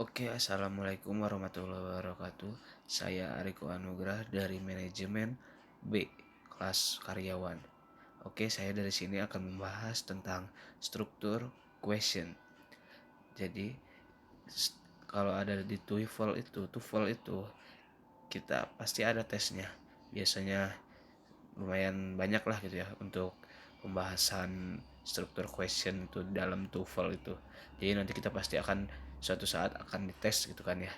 Oke, assalamualaikum warahmatullahi wabarakatuh. Saya Ariko Anugrah dari manajemen B, kelas karyawan. Oke, saya dari sini akan membahas tentang struktur question. Jadi, kalau ada di TOEFL itu kita pasti ada tesnya. Biasanya lumayan banyak lah gitu ya untuk pembahasan struktur question itu dalam TOEFL itu. Jadi nanti kita pasti akan suatu saat akan dites gitu kan ya.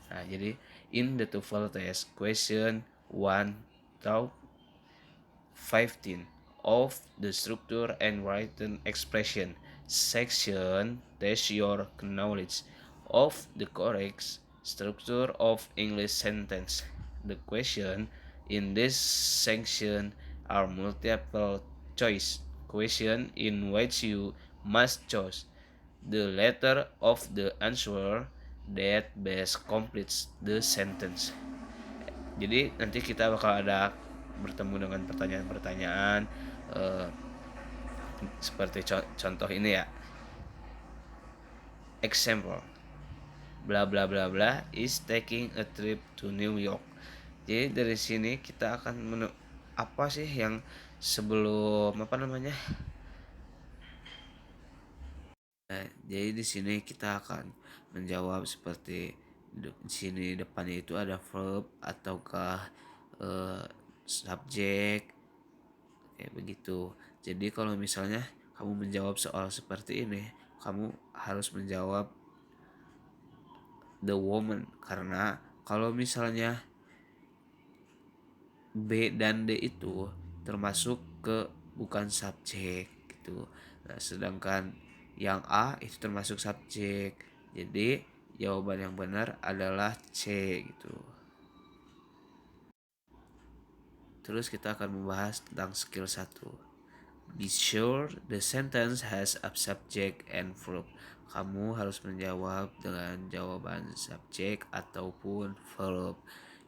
Nah, jadi in the TOEFL test question 1 through 15 of the structure and written expression section test your knowledge of the correct structure of English sentence. The question in this section are multiple choice question in which you must choose the letter of the answer that best completes the sentence. Jadi nanti kita bakal ada bertemu dengan pertanyaan-pertanyaan eh, seperti contoh ini ya. Example, bla bla bla bla is taking a trip to New York. Jadi dari sini kita akan apa sih yang sebelum apa namanya? Jadi di sini kita akan menjawab seperti di sini depannya itu ada verb ataukah subjek kayak begitu. Jadi kalau misalnya kamu menjawab soal seperti ini, kamu harus menjawab the woman, karena kalau misalnya B dan D itu termasuk ke bukan subjek gitu. Nah, sedangkan yang A itu termasuk subjek. Jadi jawaban yang benar adalah C gitu. Terus kita akan membahas tentang skill 1. Be sure the sentence has a subject and verb. Kamu harus menjawab dengan jawaban subjek ataupun verb.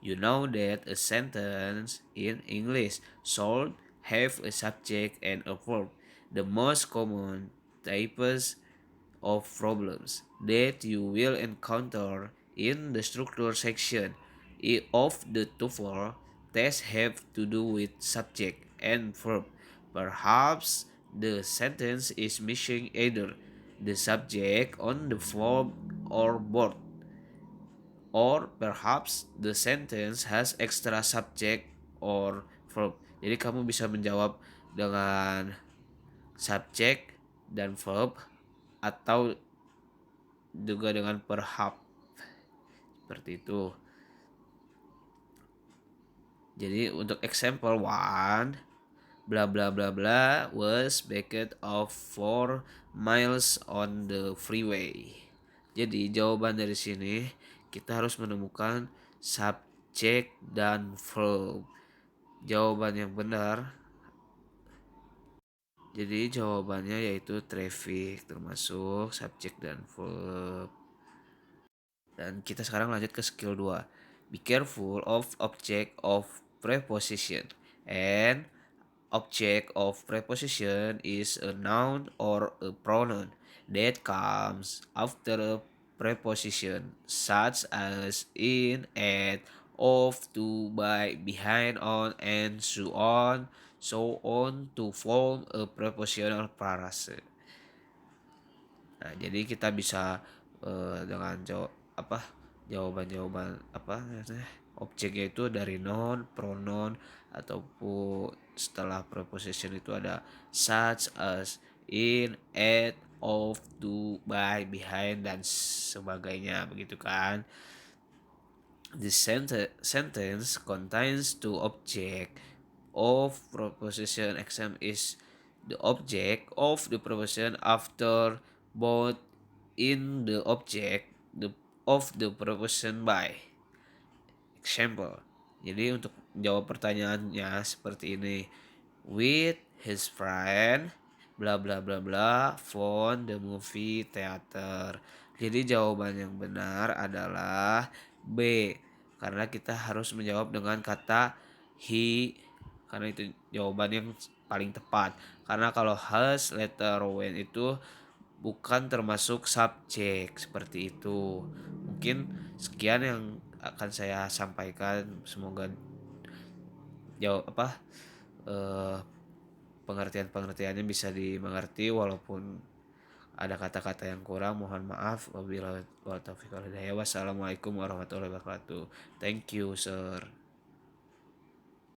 You know that a sentence in English should have a subject and a verb. The most common types of problems that you will encounter in the structure section of the TOEFL test have to do with subject and verb. Perhaps the sentence is missing either the subject on the verb or both. Or perhaps the sentence has extra subject or verb. Jadi kamu bisa menjawab dengan subjek dan verb atau juga dengan perhap seperti itu. Jadi untuk example one, bla bla bla bla was backed off 4 miles on the freeway. Jadi jawaban dari sini kita harus menemukan subjek dan verb. Jawaban yang benar, jadi jawabannya yaitu traffic, termasuk subjek dan verb. Dan kita sekarang lanjut ke skill 2. Be careful of object of preposition. And object of preposition is a noun or a pronoun that comes after a preposition such as in, at, of, to, by, behind, on, and so on to form a prepositional phrase. Nah, jadi kita bisa dengan jawaban-jawaban objeknya itu dari noun, pronoun, ataupun setelah preposition itu ada such as, in, at, of, to, by, behind, dan sebagainya begitu kan. The sentence contains two object of preposition. Exam is the object of the preposition after both in the object of the preposition by. Example. Jadi untuk jawab pertanyaannya seperti ini. With his friend bla bla bla bla found the movie theater. Jadi jawaban yang benar adalah B, karena kita harus menjawab dengan kata he, karena itu jawaban yang paling tepat. Karena kalau has letter when itu bukan termasuk subjek, seperti itu. Mungkin sekian yang akan saya sampaikan, semoga jauh eh, pengertian-pengertiannya bisa dimengerti walaupun ada kata-kata yang kurang, mohon maaf. Wabillahi taufiq wal hidayah. Wassalamualaikum warahmatullahi wabarakatuh. Thank you, sir.